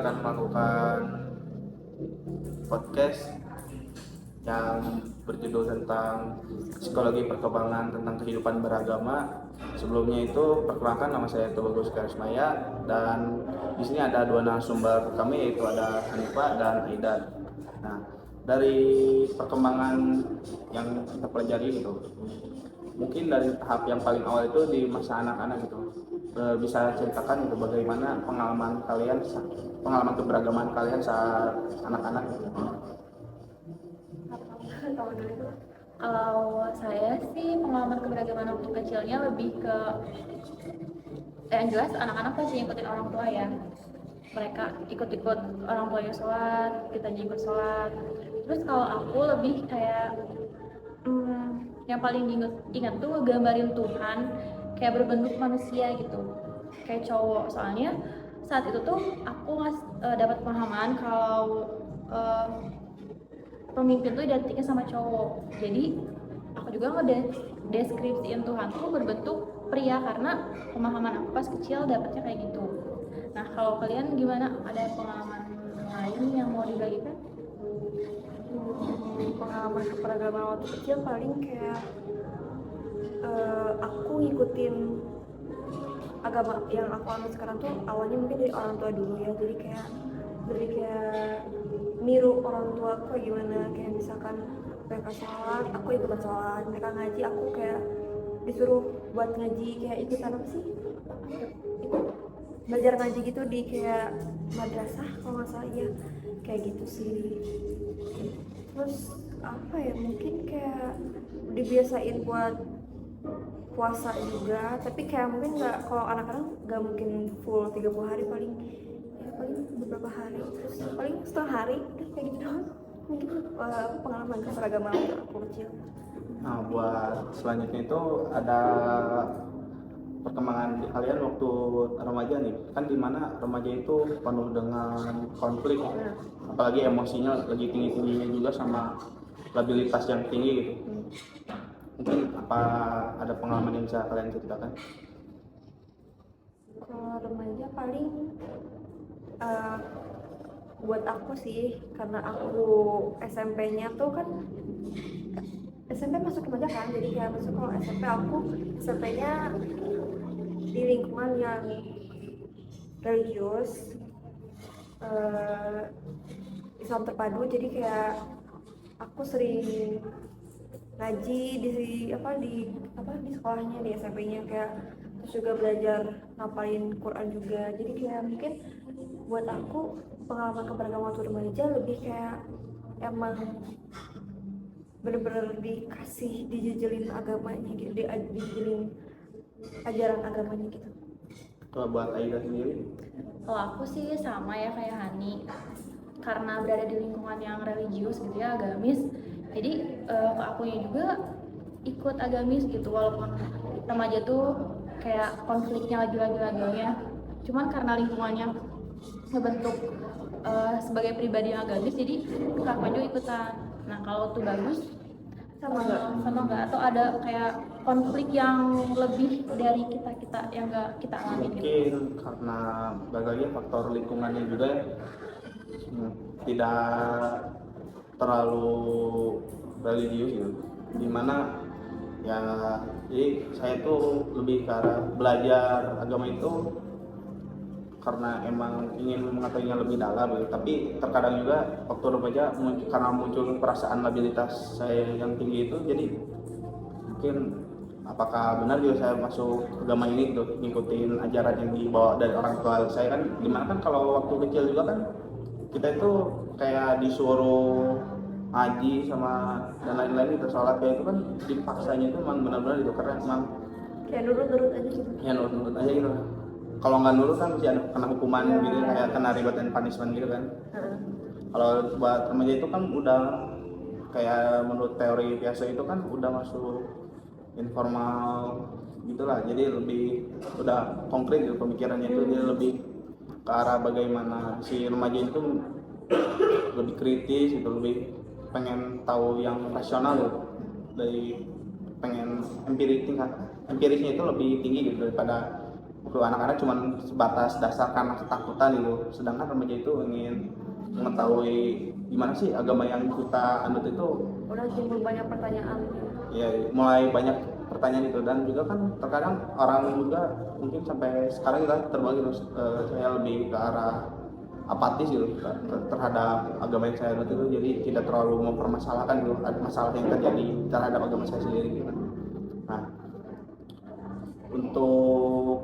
akan melakukan podcast yang berjudul tentang psikologi perkembangan tentang kehidupan beragama. Sebelumnya itu perkenalkan, nama saya Tubagus Karismaya, dan di sini ada dua narasumber kami, yaitu ada Hanifah dan Aidan. Nah, dari perkembangan yang kita pelajari itu, mungkin dari tahap yang paling awal itu di masa anak-anak gitu, bisa ceritakan itu bagaimana pengalaman kalian, pengalaman keberagaman kalian saat anak-anak gitu. Kalau saya sih pengalaman keberagaman waktu kecilnya lebih ke yang jelas anak-anak pasti ngikutin orang tua ya. Mereka ikut-ikut orang tuanya sholat, kita juga ikut sholat. Terus kalau aku lebih kayak yang paling ingat tuh gambarin Tuhan kayak berbentuk manusia gitu, kayak cowok. Soalnya saat itu tuh aku dapat pemahaman kalau pemimpin tuh identiknya sama cowok. Jadi aku juga ngedeskripsiin Tuhan tuh berbentuk pria karena pemahaman aku pas kecil dapetnya kayak gitu. Nah, kalau kalian gimana? Ada pengalaman lain yang mau dibagikan? Pengalaman keberagaman waktu kecil paling kayak aku ngikutin agama yang aku anut sekarang tuh awalnya mungkin dari orang tua dulu ya, jadi kayak niru orang tua aku kayak gimana, kayak misalkan mereka sholat aku ikutan sholat, mereka ngaji aku kayak disuruh buat ngaji, kayak ikutan apa sih, ikut belajar ngaji gitu di kayak madrasah kalau nggak salah ya, kayak gitu sih. Terus apa ya, mungkin kayak dibiasain buat puasa juga, tapi kayak mungkin nggak, kalau anak-anak nggak mungkin full 30 hari, paling beberapa hari, terus paling setengah hari kayak gitu doang mungkin. Pengalaman keberagaman waktu aku kecil. Nah, buat selanjutnya itu ada perkembangan kalian waktu remaja nih, kan dimana remaja itu penuh dengan konflik, apalagi emosinya lagi tinggi-tingginya juga sama labilitas yang tinggi gitu. Mungkin apa ada pengalaman yang bisa kalian ceritakan? Kalau remaja paling buat aku sih, karena aku SMP-nya tuh kan SMP masuk remaja kan, jadi kayak masuk, kalau SMP-nya di lingkungan yang religius, Islam terpadu, jadi kayak aku sering ngaji di sekolahnya, di SMP-nya, kayak terus juga belajar ngapalin Quran juga. Jadi kayak mungkin buat aku pengalaman keberagaman waktu remaja lebih kayak emang bener-bener dijejelin agamanya gitu, dijejelin ajaran agamanya gitu. Kalau buat Aida sendiri? Kalau aku sih sama ya kayak Hani, karena berada di lingkungan yang religius gitu ya, agamis. Jadi ke akunya juga ikut agamis gitu, walaupun remaja tuh kayak konfliknya lagi-laginya. Cuman karena lingkungannya ngebentuk sebagai pribadi yang agamis, jadi ke aku juga ikutan. Nah, kalau tuh bagus sama nggak, atau ada kayak konflik yang lebih dari kita yang nggak kita alami gitu? Mungkin karena berbagai faktor lingkungannya juga ya, tidak terlalu religius gitu, dimana ya, jadi saya tuh lebih ke arah belajar agama itu karena emang ingin mengetahuinya lebih dalam gitu. Tapi terkadang juga waktu remaja karena muncul perasaan labilitas saya yang tinggi itu, jadi mungkin apakah benar juga saya masuk agama ini gitu, ngikutin ajaran yang dibawa dari orang tua saya kan. Dimana kan kalau waktu kecil juga kan kita itu kayak disuruh ngaji sama dan lain-lain gitu, sholat kayak itu kan dipaksanya itu emang benar-benar itu, karena emang Kayak nurut-nurut aja gitu. ya nurut-nurut aja gitu. Kalau nggak nurut kan mesti ada kena hukuman gitu, kayak kena reward and punishment gitu kan. Kalau buat remaja itu kan udah kayak menurut teori biasa itu kan udah masuk informal gitulah, jadi lebih udah konkret gitu pemikirannya itu, dia lebih ke arah bagaimana si remaja itu lebih kritis gitu, lebih pengen tahu yang rasional gitu, dari pengen empirisnya itu lebih tinggi gitu daripada untuk anak-anak cuma sebatas dasar karena ketakutan gitu, sedangkan remaja itu ingin mengetahui gimana sih agama yang kita anut itu. Udah timbul banyak pertanyaan. Ya mulai banyak pertanyaan itu, dan juga kan terkadang orang juga mungkin sampai sekarang kita terbagi terus, saya lebih ke arah apatis gitu terhadap agama yang saya anut itu, jadi tidak terlalu mempermasalahkan gitu ada masalah yang terjadi terhadap agama saya sendiri gitu. Nah, untuk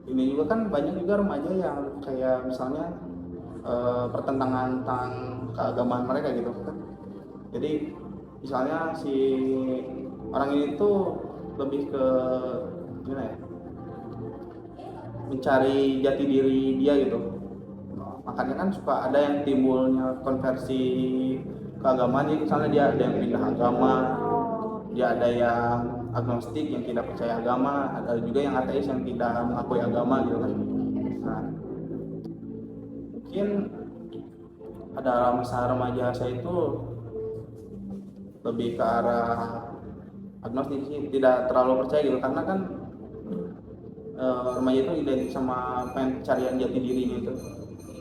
ini juga kan banyak juga remaja yang kayak misalnya pertentangan tentang keagamaan mereka gitu kan. Jadi misalnya si orang ini tuh lebih ke gimana ya, mencari jati diri dia gitu. Makanya kan suka ada yang timbulnya konversi keagamaan, jadi misalnya dia ada yang pindah agama, dia ada yang agnostik yang tidak percaya agama, ada juga yang ateis yang tidak mengakui agama gitu kan. Nah, mungkin ada masa remaja saya itu lebih ke arah agnostik sih, tidak terlalu percaya gitu, karena kan remaja itu identik sama pencarian jati dirinya itu,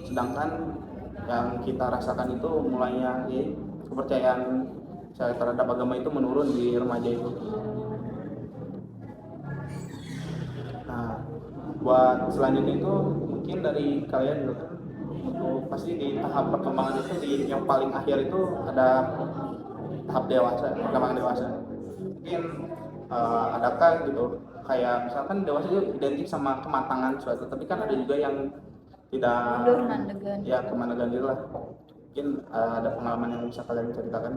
sedangkan yang kita rasakan itu mulainya ya, kepercayaan saya terhadap agama itu menurun di remaja itu. Nah, buat selanjutnya itu mungkin dari kalian gitu kan, untuk pasti di tahap perkembangan itu di yang paling akhir itu ada tahap dewasa, perkembangan dewasa. Mungkin adakah gitu kayak misalkan dewasa itu identik sama kematangan suatu, tapi kan ada juga yang tidak, Kemandegan. ya kemandegan gitu lah. Mungkin ada pengalaman yang bisa kalian ceritakan.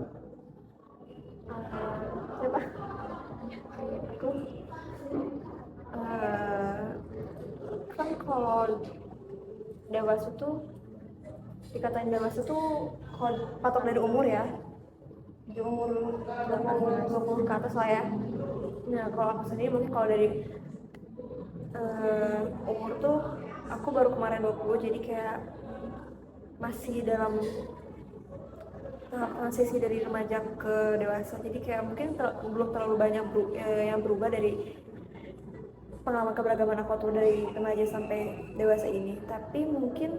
Siapa? Aku kan kalau dewasa tuh dikatain dewasa tuh kalau patok dari umur ya, di umur 20 ke atas lah ya. Nah kalau aku sendiri mungkin kalau dari umur tuh aku baru kemarin 20, jadi kayak masih dalam tahap transisi dari remaja ke dewasa, jadi kayak mungkin belum terlalu banyak yang berubah dari pengalaman keberagaman aku tuh dari remaja sampai dewasa ini. Tapi mungkin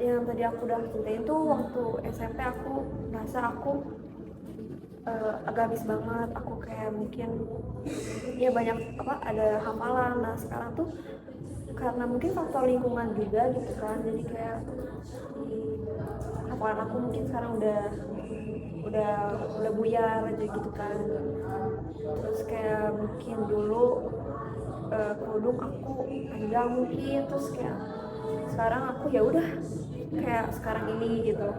yang tadi aku udah ceritain tuh waktu SMP aku merasa aku agamis banget, aku kayak mungkin ya banyak ada hafalan. Nah sekarang tuh karena mungkin faktor lingkungan juga gitu kan, jadi kayak hafalan aku mungkin sekarang udah buyar aja gitu kan. Terus kayak mungkin dulu kerudung aku panjang mungkin, terus kayak sekarang aku ya udah kayak sekarang ini gitu.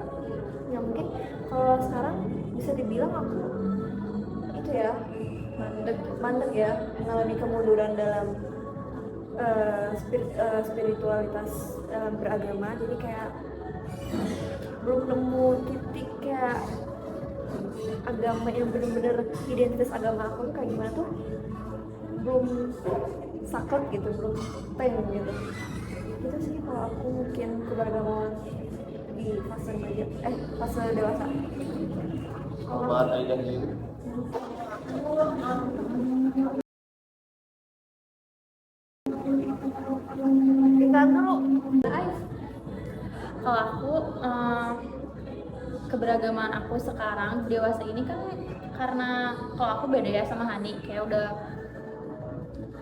Ya mungkin kalau sekarang bisa dibilang aku itu ya mandek ya, mengalami kemunduran dalam spiritualitas dalam beragama. Jadi kayak belum nemu titik kayak agama yang bener-bener identitas agama aku tuh kayak gimana tuh belum saklek gitu, belum ten gitu. Itu sih kalau aku mungkin keberagaman di fase remaja, fase dewasa. Buat Aidan ini Kita dulu. Kalau aku keberagaman aku sekarang dewasa ini kan karena kalau aku beda ya sama Hani, kayak udah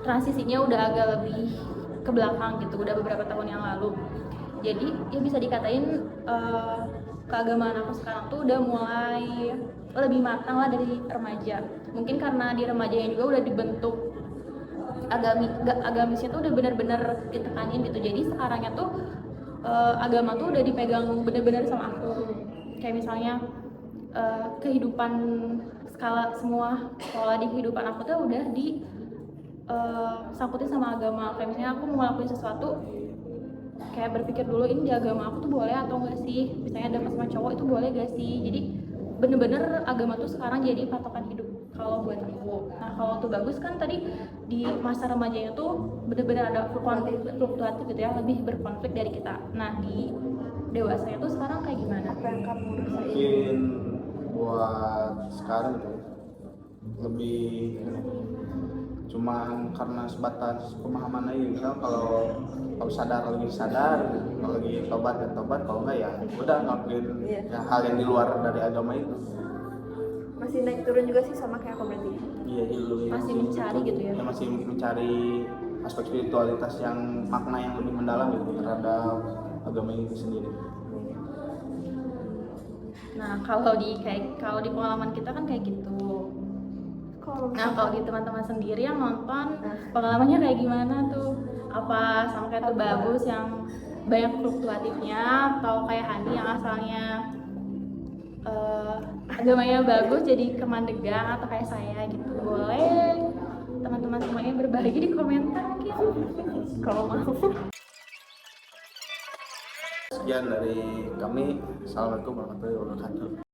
transisinya udah agak lebih ke belakang gitu, udah beberapa tahun yang lalu. Jadi ya bisa dikatain keagamaan aku sekarang tuh udah mulai lebih matang lah dari remaja. Mungkin karena di remajanya juga udah dibentuk agamisnya tuh udah benar-benar ditekanin gitu. Jadi sekarangnya tuh agama tuh udah dipegang benar-benar sama aku. Kayak misalnya kehidupan skala semua pola di kehidupan aku tuh udah di sangkutin sama agama. Kayak misalnya aku mau ngelakuin sesuatu, kayak berpikir dulu ini di agama aku tuh boleh atau enggak sih. Misalnya deket sama cowok itu boleh gak sih. Jadi bener-bener agama tuh sekarang jadi patokan hidup kalau buat aku. Nah kalau tuh bagus kan tadi di masa remajanya tuh bener-bener ada fluktuatif gitu ya, lebih berkonflik dari kita. Nah di dewasanya tuh sekarang kayak gimana? Apa yang kamu rasain? mungkin buat sekarang tuh lebih cuman karena sebatas pemahaman aja. Misal kalau sadar lagi sadar, kalau lagi tobat ya tobat, kalau enggak ya udah ngelakuin ya, hal yang di luar dari agama itu. Masih naik turun juga sih sama kayak aku berarti. Iya, Masih mencari gitu ya? Masih mencari aspek spiritualitas yang makna yang lebih mendalam gitu terhadap agama itu sendiri. Nah, kalau di pengalaman kita kan kayak gitu. Nah, kalau di teman-teman sendiri yang nonton, pengalamannya kayak gimana tuh? Apa sama kayak tuh bagus yang banyak fluktuatifnya, atau kayak Hani yang asalnya agamanya bagus jadi kemandegan, atau kayak saya gitu? Boleh teman-teman semuanya berbagi di komentar mungkin kalau mau. Sekian dari kami. Assalamualaikum warahmatullahi wabarakatuh.